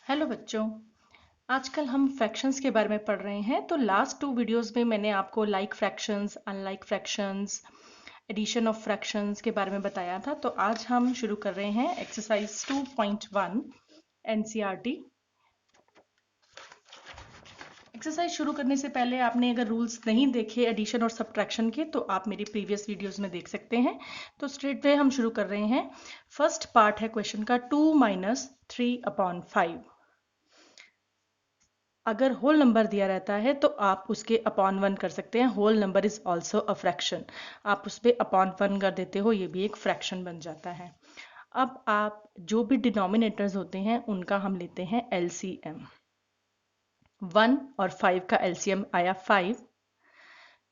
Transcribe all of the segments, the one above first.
Hello बच्चों। आजकल हम फ्रैक्शंस के बारे में पढ़ रहे हैं। तो लास्ट 2 वीडियोस में मैंने आपको like fractions, unlike fractions, addition of fractions के बारे में बताया था। तो आज हम शुरू कर रहे हैं एक्सरसाइज 2.1 एनसीईआरटी। एक्सरसाइज शुरू करने से पहले आपने अगर रूल्स नहीं देखे एडिशन और सब्ट्रैक्शन के तो आप मेरी प्रीवियस वीडियोस में देख सकते हैं। तो स्ट्रेट वे हम शुरू कर रहे हैं। फर्स्ट पार्ट है क्वेश्चन का 2 - 3/5। अगर होल नंबर दिया रहता है तो आप उसके अपॉन 1 कर सकते हैं। Whole number is also a fraction. आप उस पर अपॉन 1 कर देते हो, ये भी एक फ्रैक्शन बन जाता है। अब आप जो भी डिनोमिनेटर्स होते हैं उनका हम लेते हैं एलसीएम। 1 और 5 का एलसीएम आया 5।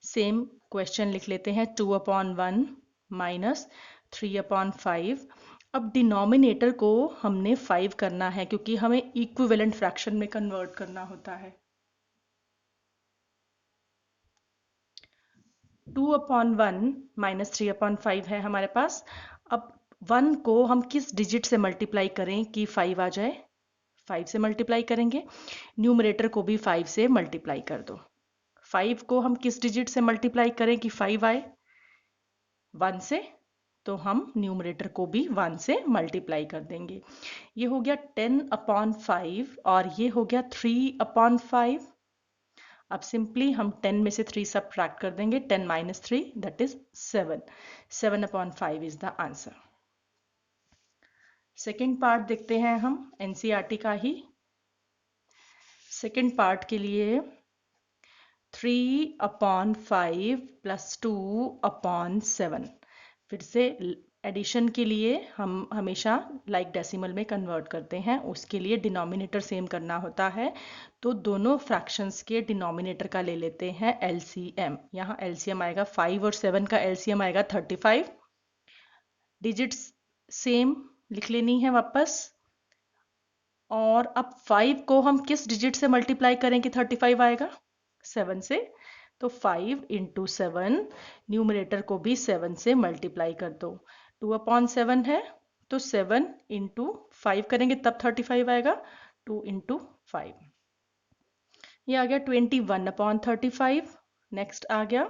सेम क्वेश्चन लिख लेते हैं 2/1 माइनस 3/5। अब डिनोमिनेटर को हमने 5 करना है क्योंकि हमें इक्विवेलेंट फ्रैक्शन में कन्वर्ट करना होता है। 2/1 माइनस 3/5 है हमारे पास। अब 1 को हम किस डिजिट से मल्टीप्लाई करें कि 5 आ जाए? 5 से मल्टीप्लाई करेंगे। न्यूमरेटर को भी 5 से मल्टीप्लाई कर दो। 5 को हम किस डिजिट से मल्टीप्लाई करें कि 5 आए? 1 से। तो हम न्यूमरेटर को भी 1 से मल्टीप्लाई कर देंगे। ये हो गया 10/5 और ये हो गया 3/5। अब सिंपली हम 10 में से 3 सब्ट्रैक्ट कर देंगे। 10 - 3 that is 7। 7/5 is the answer. Second part देखते हैं हम एनसीईआरटी का ही। सेकेंड पार्ट के लिए 3/5 + 2/7। फिर से एडिशन के लिए हम हमेशा लाइक डेसिमल में कन्वर्ट करते हैं। उसके लिए डिनोमिनेटर सेम करना होता है। तो दोनों फ्रैक्शंस के डिनोमिनेटर का ले लेते हैं एलसीएम। यहाँ एलसीएम आएगा 5 और 7 का एलसीएम आएगा 35। डिजिट्स सेम लिख लेनी है वापस। और अब 5 को हम किस डिजिट से मल्टीप्लाई करें कि 35 आएगा? 7 से। तो 5 × 7, न्यूमरेटर को भी 7 से मल्टीप्लाई कर दो। 2/7 है तो 7 × 5 करेंगे तब 35 आएगा। 2 × 5 ये आ गया 21/35। नेक्स्ट आ गया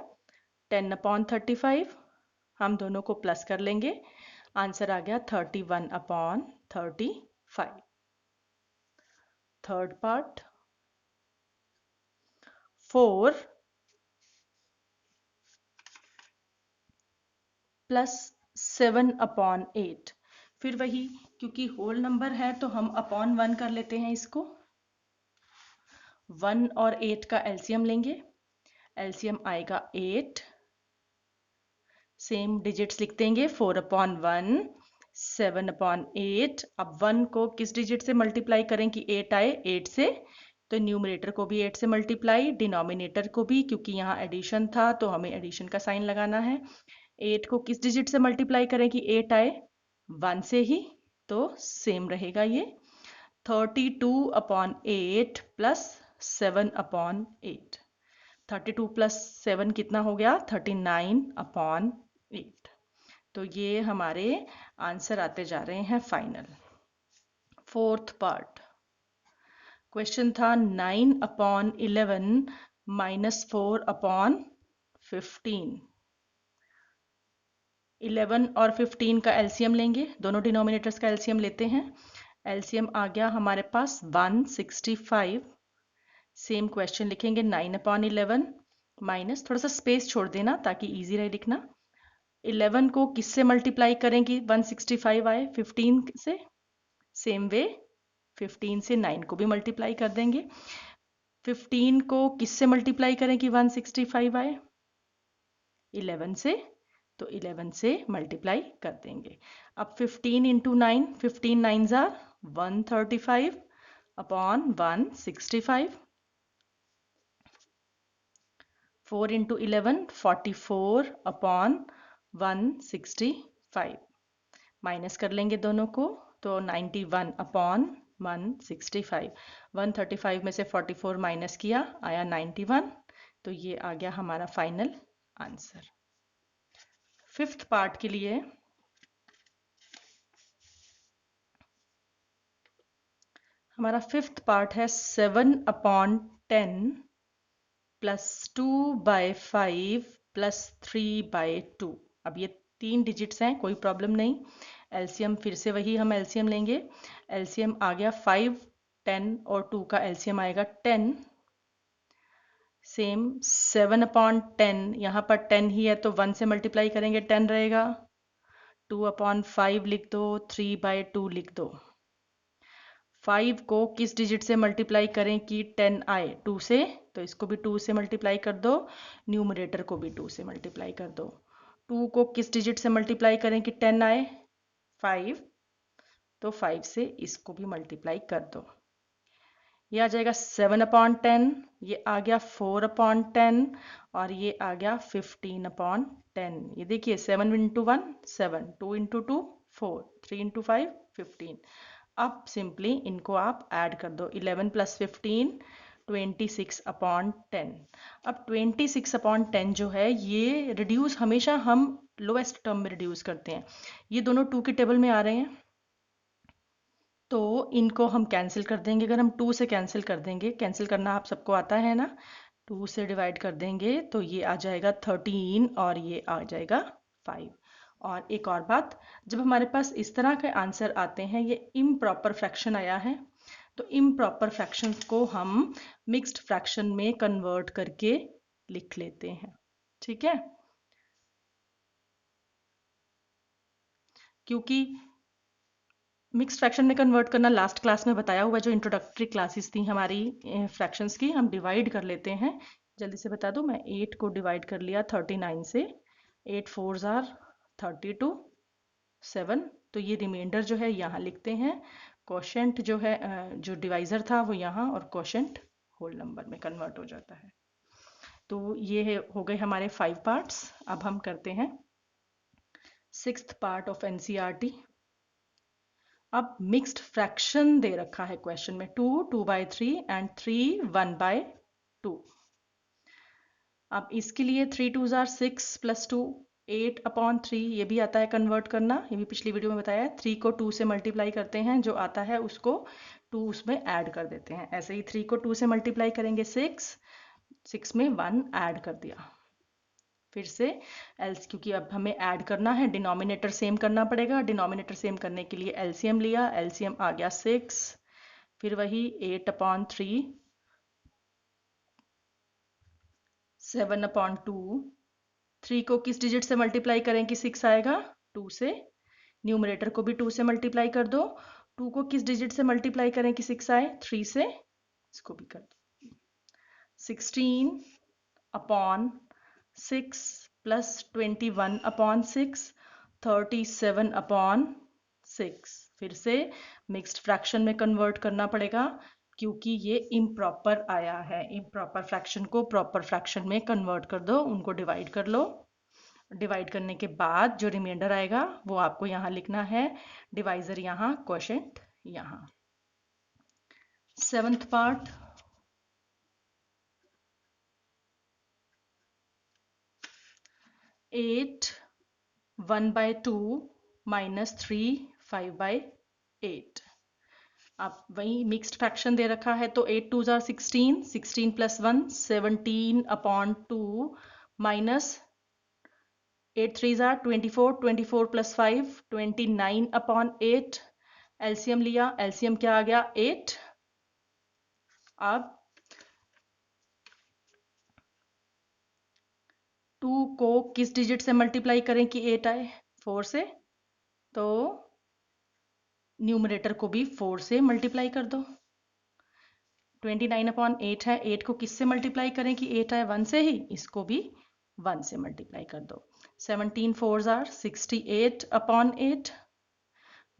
10/35। हम दोनों को प्लस कर लेंगे। आंसर आ गया 31/35। Third part 4 + 7/8। फिर वही, क्योंकि होल नंबर है तो हम अपॉन 1 कर लेते हैं इसको। 1 और 8 का एलसीएम लेंगे। एलसीएम आएगा 8। सेम डिजिट्स लिख देंगे। 4/1, 7/8। अब 1 को किस डिजिट से मल्टीप्लाई करें कि 8 आए? 8 से। तो न्यूमरेटर को भी 8 से मल्टीप्लाई, डिनोमिनेटर को भी, क्योंकि यहाँ एडिशन था तो हमें एडिशन का साइन लगाना है। 8 को किस डिजिट से मल्टीप्लाई करें कि 8 आए? 1 से ही। तो सेम रहेगा ये। 32/8 + 7/8। 32 + 7 कितना हो गया? 39/8। तो ये हमारे आंसर आते जा रहे हैं फाइनल। फोर्थ पार्ट क्वेश्चन था 9/11 - 4/15। 11 और 15 का एलसीएम लेंगे। दोनों डिनोमिनेटर्स का एलसीएम लेते हैं। एलसीएम आ गया हमारे पास 165। सेम क्वेश्चन लिखेंगे 9/11 माइनस, थोड़ा सा स्पेस छोड़ देना ताकि इजी रहे लिखना। 11 को किससे मल्टीप्लाई करेंगे 165 आए? 15 से। सेम वे 15 से 9 को भी मल्टीप्लाई कर देंगे। 15 को किससे मल्टीप्लाई करें कि 165 आए? 11 से। तो 11 से मल्टीप्लाई कर देंगे। अब 15 × 9, 15 9s are 135/165। 4 × 11, 44/165। माइनस कर लेंगे दोनों को तो 91/165। 135 में से 44 माइनस किया, आया 91। तो ये आ गया हमारा फाइनल आंसर। फिफ्थ पार्ट के लिए हमारा फिफ्थ पार्ट है 7/10 प्लस 2/5 प्लस 3/2। अब ये 3 डिजिट्स हैं, कोई प्रॉब्लम नहीं। एलसीएम फिर से वही हम एलसीएम लेंगे। एलसीएम आ गया 5, 10 और 2 का एलसीएम आएगा 10। सेम 7/10, यहाँ पर 10 ही है तो 1 से मल्टीप्लाई करेंगे 10 रहेगा। 2/5 लिख दो, 3/2 लिख दो। 5 को किस डिजिट से मल्टीप्लाई करें कि 10 आए? 2 से, तो इसको भी 2 से मल्टीप्लाई कर दो। न्यूमरेटर को भी 2 से मल्टीप्लाई कर दो। 2 को किस डिजिट से मल्टीप्लाई करें कि 10 आए? 5, तो 5 से इसको भी मल्टीप्लाई कर दो। ये आ जाएगा 7/10, ये आ गया 4/10 और ये आ गया 15/10। ये देखिए 7 इंटू 1 7, 2 इंटू 2 4, 3 इंटू 5 15। अब सिंपली इनको आप ऐड कर दो। 11 प्लस 15 26/10। अब 26/10 जो है ये रिड्यूस हमेशा हम लोएस्ट टर्म में रिड्यूस करते हैं। ये दोनों 2 के टेबल में आ रहे हैं तो इनको हम कैंसिल कर देंगे। अगर हम 2 से कैंसिल कर देंगे, कैंसिल करना आप सबको आता है ना, 2 से डिवाइड कर देंगे तो ये आ जाएगा 13 और ये आ जाएगा 5। और एक और बात, जब हमारे पास इस तरह के आंसर आते हैं, ये इम्प्रॉपर फ्रैक्शन आया है, तो इम्प्रॉपर फ्रैक्शन को हम मिक्स्ड फ्रैक्शन में कन्वर्ट करके लिख लेते हैं। ठीक है, क्योंकि मिक्स्ड फ्रैक्शन में कन्वर्ट करना लास्ट क्लास में बताया हुआ, जो इंट्रोडक्टरी क्लासेस थी हमारी फ्रैक्शंस की, हम डिवाइड कर लेते हैं। जल्दी से बता दूं, मैं 8 को डिवाइड कर लिया 39 से। 8 4s आर 32, 7, तो ये रिमाइंडर जो है यहाँ लिखते हैं। कोशेंट जो है, जो डिवाइजर था वो यहाँ, और कोशेंट होल नंबर में कन्वर्ट हो जाता है। तो ये हो गए हमारे 5 पार्ट्स। अब हम करते हैं 6th पार्ट ऑफ एनसीईआरटी। अब मिक्स्ड फ्रैक्शन दे रखा है क्वेश्चन में, 2 2/3 एंड 3 1/2। अब इसके लिए 3 2s आर 6 प्लस 2 8/3, ये भी आता है कन्वर्ट करना, ये भी पिछली वीडियो में बताया है। 3 को 2 से मल्टीप्लाई करते हैं, जो आता है उसको 2 उसमें ऐड कर देते हैं। ऐसे ही 3 को 2 से मल्टीप्लाई करेंगे 6 में 1 ऐड कर दिया। फिर से एल्स, क्योंकि अब हमें ऐड करना है, डिनोमिनेटर सेम करना पड़ेगा। डिनोमिनेटर सेम करने के लिए एलसीएम लिया, एलसीएम आ गया 6, फिर वही 8/3 7/2। 3 को किस डिजिट से मल्टीप्लाई करें कि 6 आएगा? 2 से। न्यूमरेटर को भी 2 से मल्टीप्लाई कर दो। 2 को किस डिजिट से मल्टीप्लाई करें कि 6 आए? 3 से। इसको भी कर दो। 16/6 प्लस 21/6 37/6। फिर से मिक्स्ड फ्रैक्शन में कन्वर्ट करना पड़ेगा, क्योंकि ये इम्प्रॉपर आया है। इम्प्रॉपर फ्रैक्शन को प्रॉपर फ्रैक्शन में कन्वर्ट कर दो, उनको डिवाइड कर लो। डिवाइड करने के बाद जो रिमाइंडर आएगा वो आपको यहाँ लिखना है, डिवाइजर यहाँ, क्वोशेंट यहाँ। 7th part, 8 1/2 minus 3 5/8। अब वही मिक्स्ड फ्रैक्शन दे रखा है, तो 8 2s are 16, 16 plus 1 17/2 minus 8 3s are 24, 24 plus 5 29/8। LCM लिया, एलसीएम क्या आ गया? 8। अब 2 को किस डिजिट से मल्टीप्लाई करें कि 8 आए? 4 से, तो न्यूमरेटर को भी 4 से मल्टीप्लाई कर दो। 29/8 है, 8 को किससे मल्टीप्लाई करें कि 8 आए? 1 से ही, इसको भी 1 से मल्टीप्लाई कर दो। 17 4s आर 68/8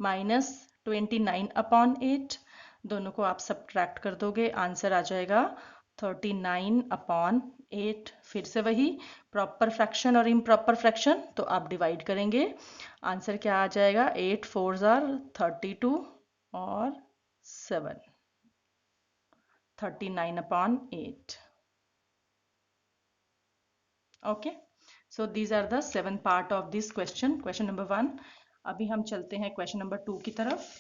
माइनस 29/8। दोनों को आप सब्ट्रैक्ट कर दोगे, आंसर आ जाएगा 39/8। फिर से वही प्रॉपर फ्रैक्शन और इम्प्रॉपर फ्रैक्शन, तो आप डिवाइड करेंगे, आंसर क्या आ जाएगा? 8 4s आर 32 और 7 39/8। Okay, so these are the 7 part of this question, question number 1। अभी हम चलते हैं क्वेश्चन नंबर 2 की तरफ।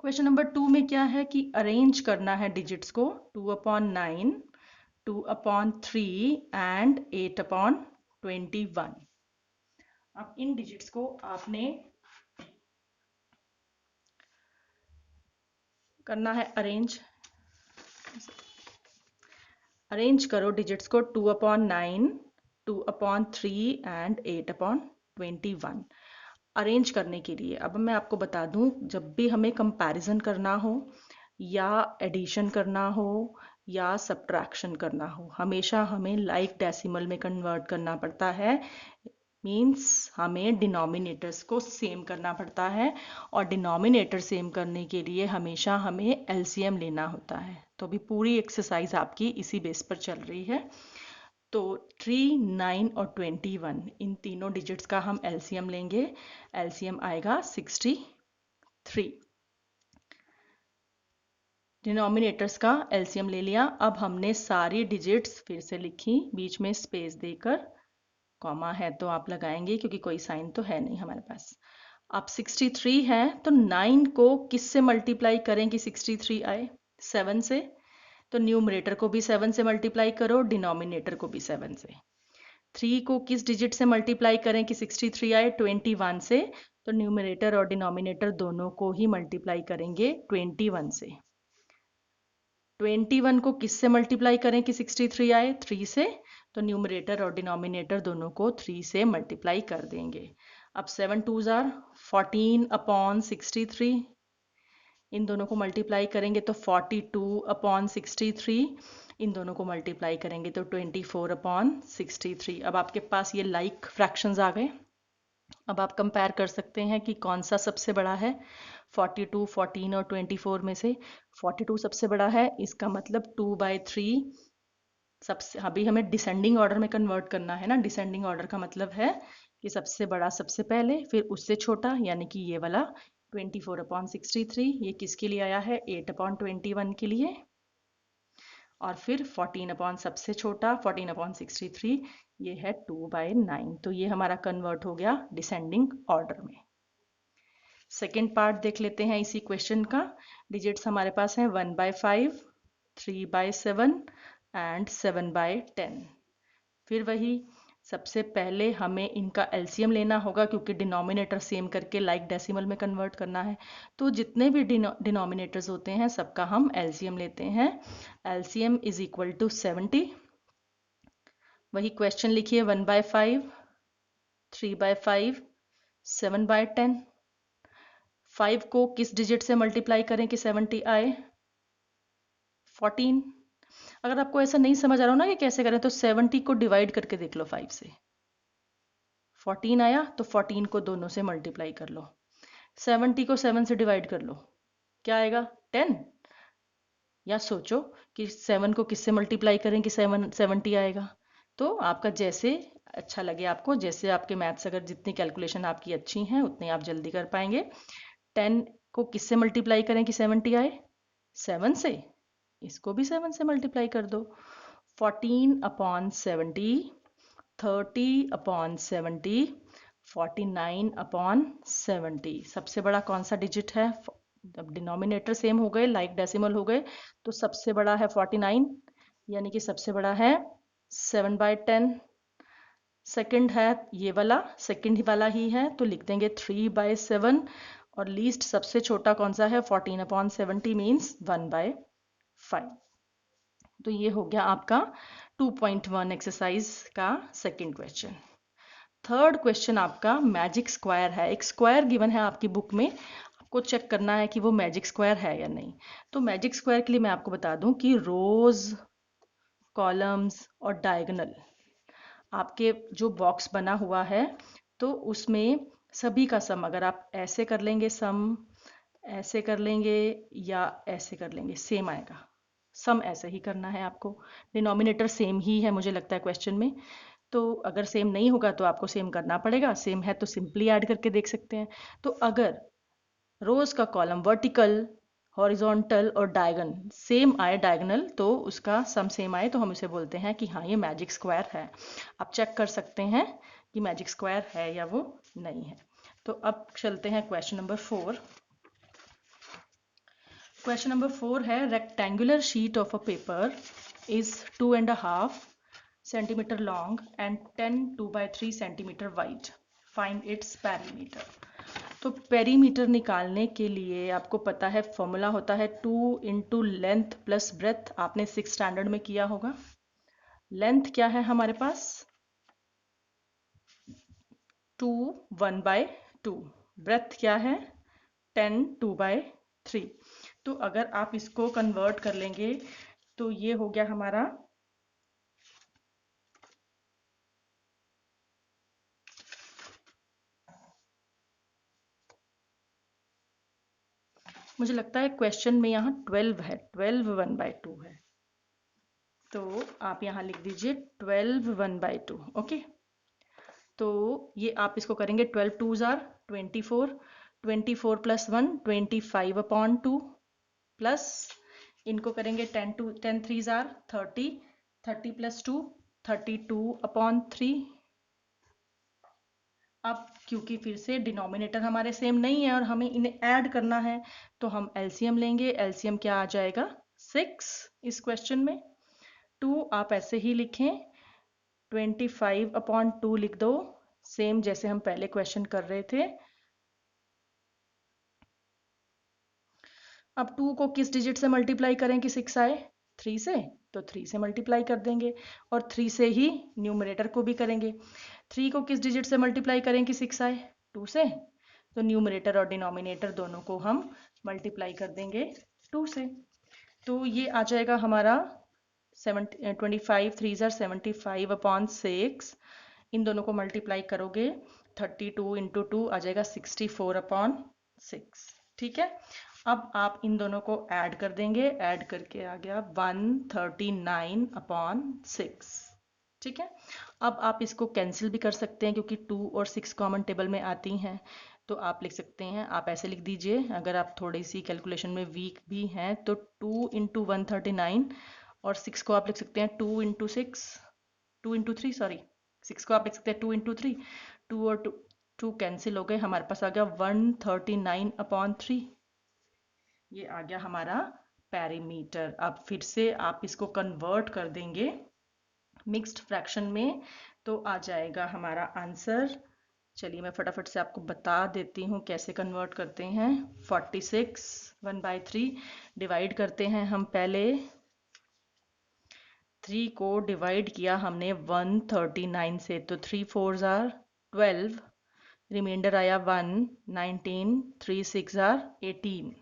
क्वेश्चन नंबर 2 में क्या है कि अरेंज करना है डिजिट्स को 2/9, 2/3 एंड 8/21। अब इन डिजिट्स को आपने करना है अरेंज। अरेंज करो डिजिट्स को 2/9, 2/3 एंड 8/21। अरेंज करने के लिए अब मैं आपको बता दूं, जब भी हमें कंपैरिजन करना हो या एडिशन करना हो या सब्ट्रैक्शन करना हो, हमेशा हमें लाइक डेसिमल में कन्वर्ट करना पड़ता है। मीन्स हमें डिनोमिनेटर्स को सेम करना पड़ता है, और डिनोमिनेटर सेम करने के लिए हमेशा हमें एलसीएम लेना होता है। तो अभी पूरी एक्सरसाइज आपकी इसी बेस पर चल रही है। तो 3, 9 और 21 इन तीनों डिजिट्स का हम एलसीएम लेंगे। एलसीएम आएगा 63। डिनोमिनेटर्स का एलसीएम ले लिया। अब हमने सारी डिजिट्स फिर से लिखी, बीच में स्पेस देकर, कॉमा है तो आप लगाएंगे क्योंकि कोई साइन तो है नहीं हमारे पास। अब 63 है तो 9 को किस से मल्टीप्लाई करें कि 63 आए? 7 से। तो न्यूमरेटर को भी 7 से मल्टीप्लाई करो, डिनोमिनेटर को भी 7 से। 3 को किस डिजिट से मल्टीप्लाई करें कि 63 आए? 21 से। तो न्यूमरेटर और डिनोमिनेटर दोनों को ही मल्टीप्लाई करेंगे 21 से। 21 को किस से मल्टीप्लाई करें कि 63 आए? 3 से। तो न्यूमरेटर और डिनोमिनेटर दोनों को 3 से मल्टीप्लाई कर देंगे। अब 7 2s आर 14/63, इन दोनों को मल्टीप्लाई करेंगे तो 42/63, इन दोनों को मल्टीप्लाई करेंगे तो 24/63। अब आपके पास ये लाइक फ्रैक्शंस आ गए। अब आप कंपेयर कर सकते हैं कि कौन सा सबसे बड़ा है 42, 14 और 24 में से। 42 सबसे बड़ा है, इसका मतलब 2/3 सबसे। अभी हमें डिसेंडिंग ऑर्डर में कन्वर्ट करना है ना। डिसेंडिंग ऑर्डर का मतलब है कि सबसे बड़ा सबसे पहले, फिर उससे छोटा, यानी कि ये वाला 24/63। ये किसके लिए आया है? 8/21 के लिए। और फिर 14 सबसे छोटा 14/63, ये है 2/9। तो ये हमारा कन्वर्ट हो गया डिसेंडिंग ऑर्डर में। सेकेंड पार्ट देख लेते हैं इसी क्वेश्चन का। डिजिट्स हमारे पास हैं 1/5, 3/7 एंड 7/10। फिर वही, सबसे पहले हमें इनका एलसीएम लेना होगा क्योंकि डिनोमिनेटर सेम करके लाइक डेसिमल में कन्वर्ट करना है। तो जितने भी डिनोमिनेटर्स होते हैं सबका हम एलसीएम लेते हैं। LCM is equal to 70। वही क्वेश्चन लिखिए, 1/5, 3/5, 7/10। 5 को किस डिजिट से मल्टीप्लाई करें कि 70 आए? 14। अगर आपको ऐसा नहीं समझ आ रहा हो ना कि कैसे करें, तो 70 को डिवाइड करके देख लो 5 से। 14 आया तो 14 को दोनों से मल्टीप्लाई कर लो। 70 को 7 से डिवाइड कर लो, क्या आएगा? 10। या सोचो कि 7 को किससे मल्टीप्लाई करें कि 70 आएगा। तो आपका जैसे अच्छा लगे आपको, जैसे आपके मैथ्स, अगर जितनी कैलकुलेशन आपकी अच्छी हैं उतनी आप जल्दी कर पाएंगे। 10 को किससे मल्टीप्लाई करें कि 70 आए? 7 से। इसको भी 7 से मल्टीप्लाई कर दो। 14/70, 30/70, 49/70। सबसे बड़ा कौन सा डिजिट है? अब डिनोमिनेटर सेम हो गए, लाइक डेसिमल हो गए, तो सबसे बड़ा है 49, यानी कि सबसे बड़ा है 7/10। सेकंड है ये वाला, सेकंड वाला ही है तो लिख देंगे 3/7। और लीस्ट सबसे छोटा कौन सा है? 14/70 मीन्स 1/5। तो ये हो गया आपका 2.1 एक्सरसाइज का सेकंड क्वेश्चन। थर्ड क्वेश्चन आपका मैजिक स्क्वायर है। एक स्क्वायर गिवन है आपकी बुक में, आपको चेक करना है कि वो मैजिक स्क्वायर है या नहीं। तो मैजिक स्क्वायर के लिए मैं आपको बता दूं कि रोज, कॉलम्स और डायगोनल, आपके जो बॉक्स बना हुआ है तो उसमें सभी का सम, अगर आप ऐसे कर लेंगे सम, ऐसे कर लेंगे या ऐसे कर लेंगे, सेम आएगा। सम ऐसे ही करना है आपको। डिनोमिनेटर सेम ही है मुझे लगता है क्वेश्चन में, तो अगर सेम नहीं होगा तो आपको सेम करना पड़ेगा। सेम है तो सिंपली ऐड करके देख सकते हैं। तो अगर रोज का कॉलम वर्टिकल, हॉरिजॉन्टल और डायगन सेम आए, डायगोनल, तो उसका सम सेम आए, तो हम उसे बोलते हैं कि हाँ ये मैजिक स्क्वायर है। आप चेक कर सकते हैं कि मैजिक स्क्वायर है या वो नहीं है। तो अब चलते हैं क्वेश्चन नंबर 4। क्वेश्चन नंबर 4 है rectangular sheet of a paper is 2.5 centimeter long and 10 2/3 centimeter wide. Find its perimeter. तो पेरीमीटर निकालने के लिए आपको पता है फॉर्मूला होता है 2 इंटू लेंथ प्लस ब्रेथ। आपने 6 स्टैंडर्ड में किया होगा। लेंथ क्या है हमारे पास 2 1/2, ब्रेथ क्या है 10 2/3। तो अगर आप इसको कन्वर्ट कर लेंगे तो ये हो गया हमारा मुझे लगता है क्वेश्चन में यहाँ 12 है, 12 1/2 है, तो आप यहाँ लिख दीजिए 12 1/2। ओके, तो ये आप इसको करेंगे 12 2s आर 24, 24 प्लस 1 25/2 प्लस इनको करेंगे 10 3s आर 30, 30 प्लस 2 32/3। अब क्योंकि फिर से डिनोमिनेटर हमारे सेम नहीं है और हमें इन्हें ऐड करना है तो हम एलसीएम लेंगे। एलसीएम क्या आ जाएगा 6 इस क्वेश्चन में। 2 आप ऐसे ही लिखें 25/2 लिख दो, सेम जैसे हम पहले क्वेश्चन कर रहे थे। अब 2 को किस डिजिट से मल्टीप्लाई करें कि 6 आए 3 से, तो 3 से मल्टीप्लाई कर देंगे और 3 से ही न्यूमरेटर को भी करेंगे। 3 को किस डिजिट से मल्टीप्लाई करें कि 6 आए 2 से, तो न्यूमरेटर और डिनोमिनेटर दोनों को हम मल्टीप्लाई कर देंगे 2 से। तो ये आ जाएगा हमारा 25 3s आर 75/6। इन दोनों को मल्टीप्लाई करोगे 32 इंटू 2 आ जाएगा 64/6। ठीक है, अब आप इन दोनों को ऐड कर देंगे, ऐड करके आ गया 139/6। ठीक है, अब आप इसको कैंसिल भी कर सकते हैं क्योंकि 2 और 6 कॉमन टेबल में आती हैं, तो आप लिख सकते हैं, आप ऐसे लिख दीजिए अगर आप थोड़ी सी कैलकुलेशन में वीक भी हैं तो 2 इंटू 139 और 6 को आप लिख सकते हैं 2 इंटू 6 2 इंटू 3 सॉरी 6 को आप लिख सकते हैं 2 इंटू 3, 2 और 2 कैंसिल हो गए, हमारे पास आ गया 139/3। ये आ गया हमारा पेरीमीटर। अब फिर से आप इसको कन्वर्ट कर देंगे मिक्स्ड फ्रैक्शन में तो आ जाएगा हमारा आंसर। चलिए मैं फटाफट से आपको बता देती हूँ कैसे कन्वर्ट करते हैं। 46 1/3 डिवाइड करते हैं हम पहले। 3 को डिवाइड किया हमने 139 से, तो 3 4s आर 12, रिमाइंडर आया 1 19, 3 6 आर 18।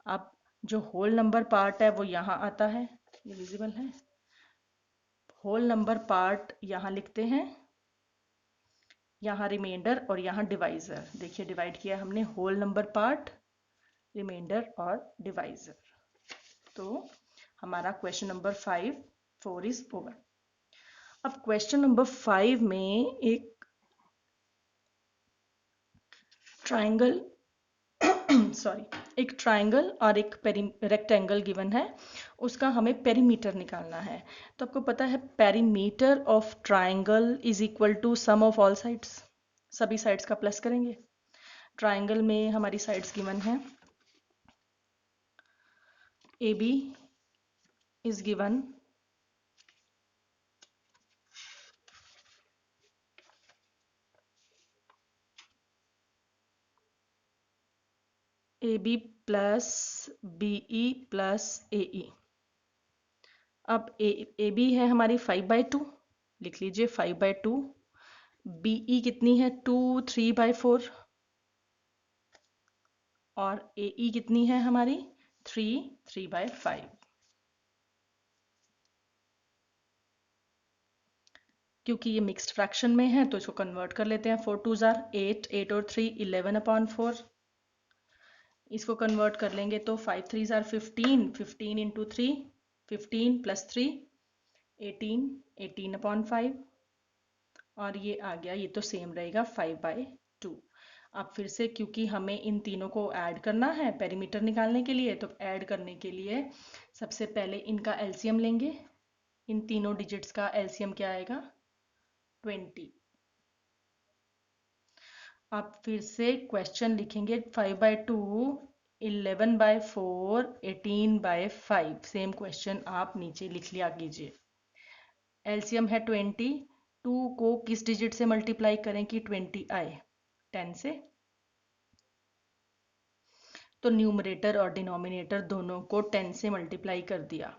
अब जो होल नंबर पार्ट है वो यहाँ आता है, ये विजिबल है। होल नंबर पार्ट यहाँ लिखते हैं, यहाँ रिमाइंडर और यहाँ डिवाइजर। देखिए डिवाइड किया हमने होल नंबर पार्ट, रिमाइंडर और डिवाइजर। तो हमारा क्वेश्चन नंबर 4 इज ओवर। अब क्वेश्चन नंबर 5 में एक ट्राइंगल सॉरी एक ट्राइंगल और एक रेक्टेंगल गिवन है, उसका हमें पेरीमीटर निकालना है। तो आपको पता है perimeter of triangle is equal to sum of all sides, सभी साइड्स का प्लस करेंगे। ट्राइंगल में हमारी साइड्स गिवन है, A B is given, A B plus B E plus A E. अब ए बी है हमारी 5/2, लिख लीजिए 5/2। बी ई कितनी है 2 3/4 और ए ई कितनी है हमारी 3 3/5। क्योंकि ये मिक्स्ड फ्रैक्शन में है तो इसको कन्वर्ट कर लेते हैं। 4 2s आर 8, 8 और 3 11/4। इसको कन्वर्ट कर लेंगे तो 5 3s आर 15, 15 इंटू 3 15 प्लस 3 18, 18/5 और ये आ गया, ये तो सेम रहेगा 5/2। अब फिर से क्योंकि हमें इन तीनों को ऐड करना है पेरीमीटर निकालने के लिए, तो ऐड करने के लिए सबसे पहले इनका एलसीएम लेंगे। इन तीनों डिजिट्स का एलसीएम क्या आएगा 20। अब फिर से क्वेश्चन लिखेंगे 5/2 11/4, 18/5। सेम क्वेश्चन आप नीचे लिख लिया कीजिए। एलसीएम है 20, 2 को किस डिजिट से मल्टीप्लाई करें कि 20 आए? 10 से। तो न्यूमरेटर और डिनोमिनेटर दोनों को 10 से मल्टीप्लाई कर दिया।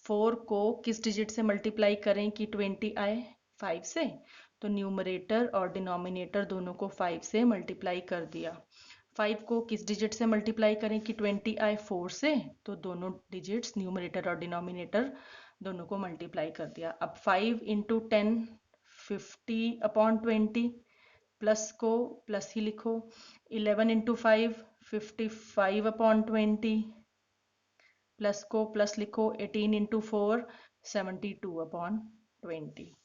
4 को किस डिजिट से मल्टीप्लाई करें कि 20 आए? 5 से। तो न्यूमरेटर और डिनोमिनेटर दोनों को 5 से मल्टीप्लाई कर दिया। 5 को किस डिजिट से मल्टीप्लाई करें कि 20 आए? 4 से। तो दोनों डिजिट्स न्यूमरेटर और डिनोमिनेटर दोनों को मल्टीप्लाई कर दिया। अब 5 इंटू 10 50/20, प्लस को प्लस ही लिखो। 11 इंटू 5 55/20, प्लस को प्लस लिखो। 18 इंटू 4 72/20।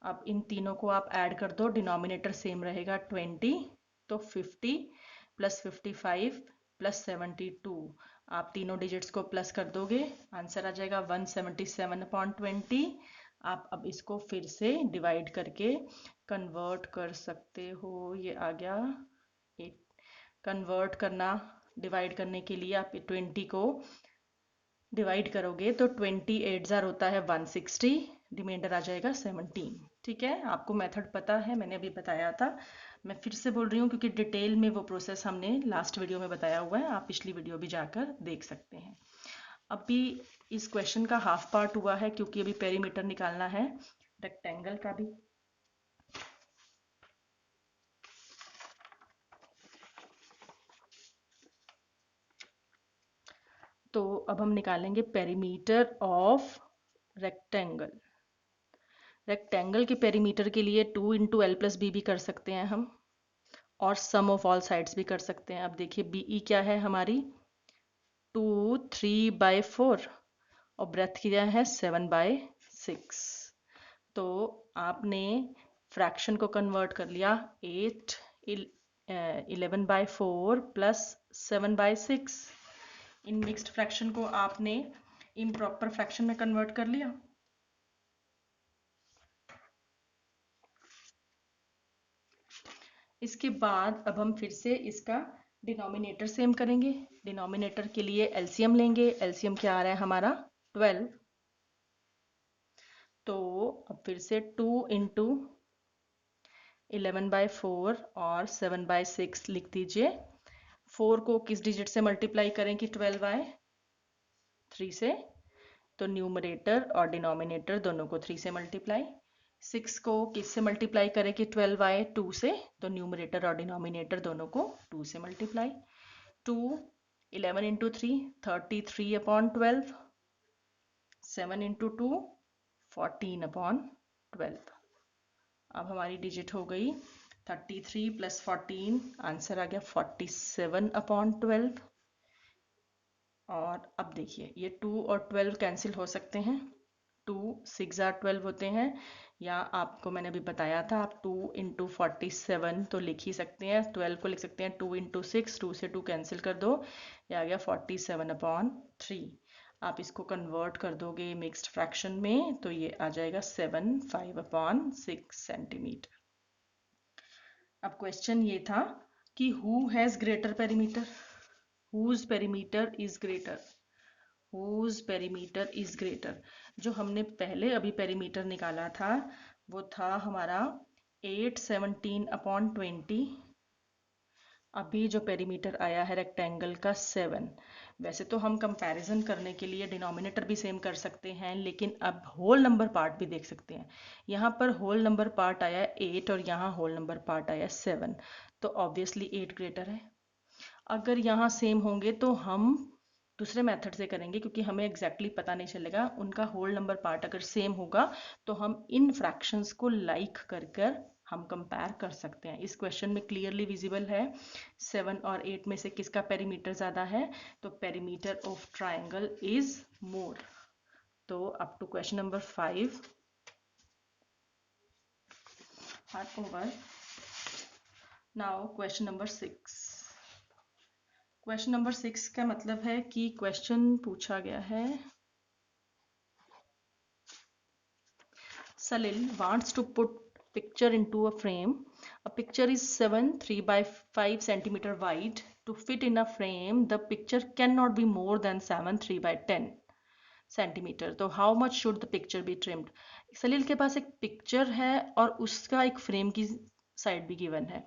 अब इन तीनों को आप ऐड कर दो, डिनोमिनेटर सेम रहेगा 20, तो 50 प्लस 55 प्लस 72। आप तीनों डिजिट्स को प्लस कर दोगे, आंसर आ जाएगा 177/20। आप अब इसको फिर से डिवाइड करके कन्वर्ट कर सकते हो। ये आ गया 8। कन्वर्ट करना, डिवाइड करने के लिए आप 20 को डिवाइड करोगे तो 28 होता है 160, रिमाइंडर आ जाएगा 17। ठीक है, आपको मेथड पता है, मैंने अभी बताया था। मैं फिर से बोल रही हूँ क्योंकि डिटेल में वो प्रोसेस हमने लास्ट वीडियो में बताया हुआ है, आप पिछली वीडियो भी जाकर देख सकते हैं। अभी इस क्वेश्चन का हाफ पार्ट हुआ है क्योंकि अभी पेरीमीटर निकालना है रेक्टेंगल का भी। तो अब हम निकालेंगे पेरीमीटर ऑफ रेक्टेंगल। रेक्टेंगल के पेरीमीटर के लिए 2 इंटू एल प्लस बी भी कर सकते हैं हम, और सम ऑफ ऑल साइड्स भी कर सकते हैं। अब देखिए बीई क्या है हमारी 2 3/4 और ब्रेथ क्या है 7/6। तो आपने फ्रैक्शन को कन्वर्ट कर लिया 8 11/4 प्लस 7/6। इन मिक्स्ड फ्रैक्शन को आपने इम्प्रॉपर फ्रैक्शन में कन्वर्ट कर लिया। इसके बाद अब हम फिर से इसका डिनोमिनेटर सेम करेंगे। डिनोमिनेटर के लिए एलसीएम लेंगे। एलसीएम क्या आ रहा है हमारा 12। तो अब फिर से 2 इंटू 11/4 और 7/6 लिख दीजिए। 4 को किस डिजिट से मल्टीप्लाई करें कि 12/3 से? तो न्यूमरेटर और डिनोमिनेटर दोनों को 3 से मल्टीप्लाई। 6 को किस से मल्टीप्लाई करें कि 12/2 से? तो न्यूमरेटर और डिनोमिनेटर दोनों को 2 से मल्टीप्लाई। 2 11 into 3 33/12, 7 into 2 14/12। अब हमारी डिजिट हो गई 33 प्लस 14, आंसर आ गया 47/12। और अब देखिए ये 2 और 12 कैंसिल हो सकते हैं, 2 6 12 होते हैं, या आपको मैंने अभी बताया था आप 2 इंटू 47 तो लिख ही सकते हैं। 12 को लिख सकते हैं 2 इंटू 6, 2 से 2 कैंसिल कर दो, ये आ गया 47/3। आप इसको कन्वर्ट कर दोगे मिक्स्ड फ्रैक्शन में तो ये आ जाएगा 5/6 सेंटीमीटर। अब क्वेश्चन ये था कि who has greater perimeter, whose perimeter is greater, whose perimeter is greater. जो हमने पहले अभी पेरीमीटर निकाला था वो था हमारा 817/20। अभी जो पेरीमीटर आया है रेक्टेंगल का 7। वैसे तो हम कंपैरिजन करने के लिए डिनोमिनेटर भी सेम कर सकते हैं, लेकिन अब होल नंबर पार्ट भी देख सकते हैं। यहाँ पर होल नंबर पार्ट आया 8 और यहाँ होल नंबर पार्ट आया 7, तो ऑब्वियसली 8 ग्रेटर है। अगर यहाँ सेम होंगे तो हम दूसरे मेथड से करेंगे क्योंकि हमें एग्जैक्टली पता नहीं चलेगा। उनका होल नंबर पार्ट अगर सेम होगा तो हम इन फ्रैक्शंस को लाइक कर हम कंपेयर कर सकते हैं। इस क्वेश्चन में क्लियरली विजिबल है 7 और 8 में से किसका पेरीमीटर ज़्यादा है, तो perimeter of triangle is more. तो up to question number 5 are over. Now question number 6। Question number 6 का मतलब है कि क्वेश्चन पूछा गया है Salil wants to put picture into a frame A picture is 7 3 by 5 centimeter wide. To fit in a frame, the picture cannot be more than 7 3 by 10 centimetre. तो how much should the picture be trimmed. Salil के पास एक picture है और उसका एक frame की side भी गिवन है.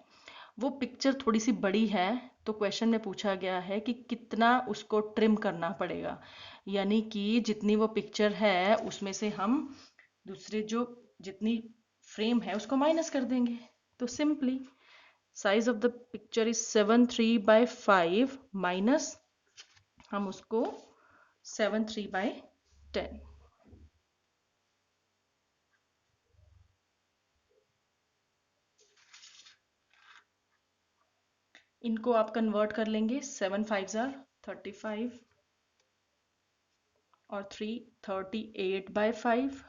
वो पिक्चर थोड़ी सी बड़ी है, तो क्वेश्चन में पूछा गया है कि कितना उसको ट्रिम करना पड़ेगा. यानी कि जितनी वो पिक्चर है उसमें से हम दूसरे जो जितनी फ्रेम है उसको माइनस कर देंगे. तो simply size of the picture is 7 3 by 5 minus हम उसको 7 3 by 10. इनको आप कन्वर्ट कर लेंगे. 7 5 are 35 और 3 38/5.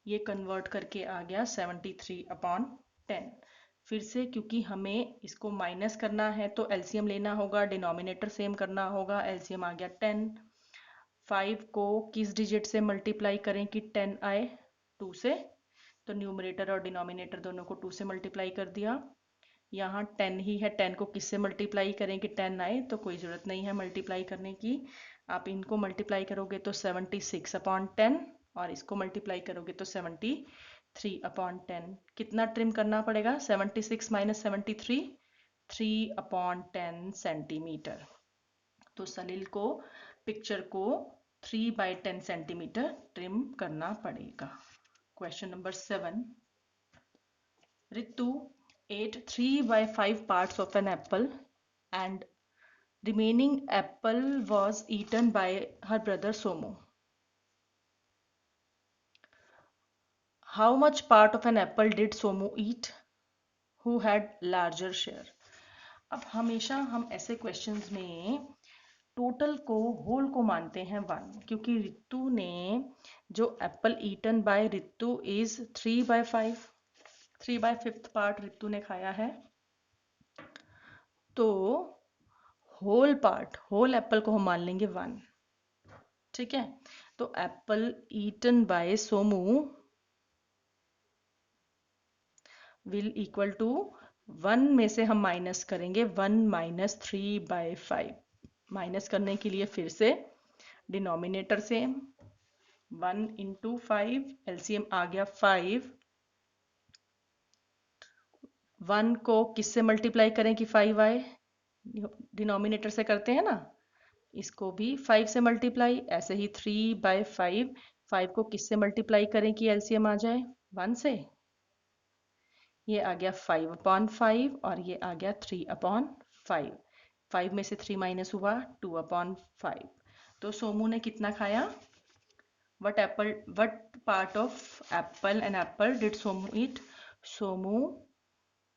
ये कन्वर्ट करके आ गया 73/10. फिर से क्योंकि हमें इसको माइनस करना है तो एलसीएम लेना होगा, डिनोमिनेटर सेम करना होगा. एलसीएम आ गया 10. 5 को किस डिजिट से मल्टीप्लाई करें कि 10 आए? 2 से. तो न्यूमरेटर और डिनोमिनेटर दोनों को 2 से मल्टीप्लाई कर दिया. यहाँ 10 ही है, 10 को किससे मल्टीप्लाई करें कि 10 आए? तो कोई ज़रूरत नहीं है मल्टीप्लाई करने की. आप इनको मल्टीप्लाई करोगे तो 76/10 और इसको मल्टीप्लाई करोगे तो 73/10. कितना ट्रिम करना पड़ेगा? 76 माइनस 73, 3/10 सेंटीमीटर. तो सलील को पिक्चर को 3/10 सेंटीमीटर ट्रिम करना पड़ेगा. Question number 7. Ritu ate 3/5 parts of an apple and remaining apple was eaten by her brother Somu. How much part of an apple did Somu eat? Who had larger share? अब हमेशा हम ऐसे questions में total को whole को मानते हैं 1, क्योंकि रितु ने जो apple eaten by Ritu is 3/5. 3/5 part Ritu ने खाया है. तो होल पार्ट, होल एप्पल को हम मान लेंगे 1. ठीक है. तो apple eaten by Somu will equal to 1 में से हम माइनस करेंगे 1 माइनस 3/5. माइनस करने के लिए फिर से डिनोमिनेटर सेम. 1 इंटू 5, एलसीएम आ गया 5. 1 को किससे मल्टीप्लाई करें कि 5 आए? डिनोमिनेटर से करते हैं ना. इसको भी 5 से मल्टीप्लाई. ऐसे ही 3/5, 5 को किससे मल्टीप्लाई करें कि एलसीएम आ जाए? 1 से. ये आ गया 5/5 और ये आ गया 3/5. 5 में से 3 माइनस हुआ 2/5. तो सोमू ने कितना खाया? what part of apple and apple did Somu eat? Somu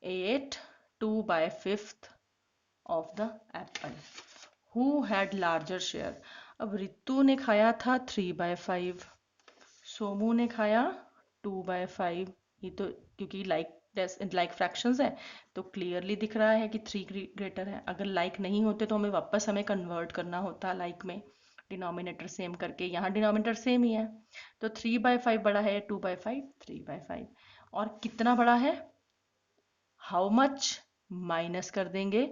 ate 2/5 of the apple. Who had larger share? अब रितु ने खाया था 3/5, सोमू ने खाया 2/5. ये तो क्योंकि लाइक फ्रैक्शंस है तो क्लियरली दिख रहा है कि 3 ग्रेटर है. अगर लाइक नहीं होते तो हमें कन्वर्ट करना होता लाइक में, डिनोमिनेटर सेम करके. यहाँ डिनोमिनेटर सेम ही है तो 3/5 बड़ा है 2/5, 3/5. और कितना बड़ा है? How much? माइनस कर देंगे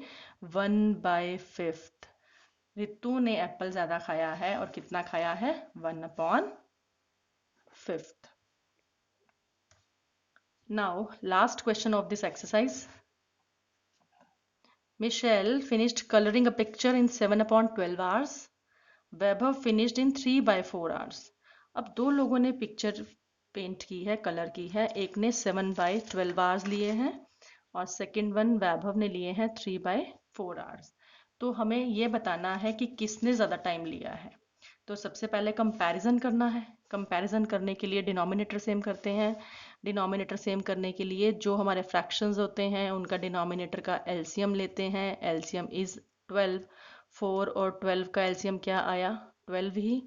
1/5. रितु ने एप्पल ज्यादा खाया है और कितना खाया है? 1/5. Now, last question of this exercise. Michelle finished coloring a picture in 7/12 hours. Vaibhav finished in 3/4 hours. अब दो लोगों ने पिक्चर पेंट की है, कलर की है. एक ने 7/12 hours लिए हैं और सेकेंड वन वैभव ने लिए हैं 3/4 hours. तो हमें ये बताना है कि किसने ज़्यादा टाइम लिया है. तो सबसे पहले कंपैरिजन करना है. कंपैरिजन करने के लिए डिनोमिनेटर सेम करते हैं. डिनोमिनेटर सेम करने के लिए जो हमारे फ्रैक्शंस होते हैं उनका डिनोमिनेटर का एलसीएम लेते हैं. LCM is 12. 4 और 12 का एलसीएम क्या आया? 12 ही.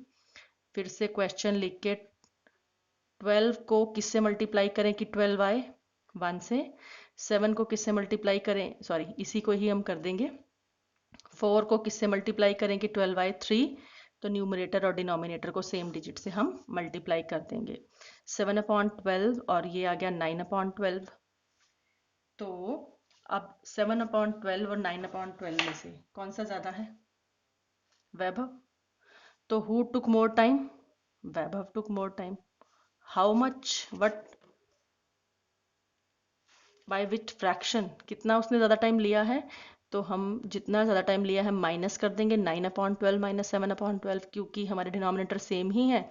फिर से क्वेश्चन लिख के 12 को किससे मल्टीप्लाई करें कि 12 आए? 1 से. 7 को किससे मल्टीप्लाई करें? सॉरी, इसी को ही हम कर देंगे. 4 को किससे मल्टीप्लाई करें कि 12 आए? 3. तो न्यूमरेटर और डिनोमिनेटर को सेम डिजिट से हम मल्टीप्लाई कर देंगे. 7/12 और ये आ गया 9/12. तो अब 7/12 और 9/12 में से कौन सा ज़्यादा है? वैभव। तो who took more time? Vaibhav took more time. How much? What? By which fraction? कितना उसने ज़्यादा टाइम लिया है? तो हम जितना ज़्यादा टाइम लिया है माइनस कर देंगे 9/12 माइनस 7/12, क्योंकि हमारे डिनोमिनेटर सेम ही है।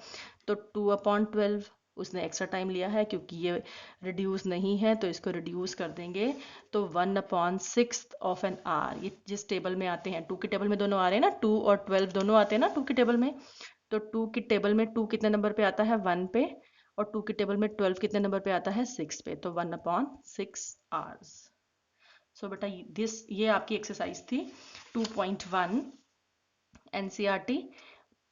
तो 2/12 उसने एक्स्ट्रा टाइम लिया है, क्योंकि ये रिड्यूस नहीं है तो इसको रिड्यूस कर देंगे। तो 1/6 ऑफ एन आवर, ये जिस टेबल में आते हैं, 2 की टेबल में दोनों आ रहे हैं ना, 2 और 12 दोनों आते हैं ना 2 की टेबल में। तो 2 की टेबल में 2 कितने नंबर पे आता है? 1 पे। और 2 की टेबल में 12 कितने नंबर पे आता है? 6 पे। तो 1/6 आवर्स। सो बेटा ये आपकी एक्सरसाइज थी 2.1 एनसीईआरटी।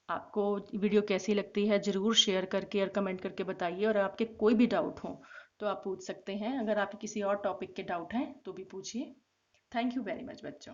आपको वीडियो कैसी लगती है ज़रूर शेयर करके और कमेंट करके बताइए, और आपके कोई भी डाउट हो तो आप पूछ सकते हैं। अगर आपके किसी और टॉपिक के डाउट हैं तो भी पूछिए। थैंक यू वेरी मच बच्चों।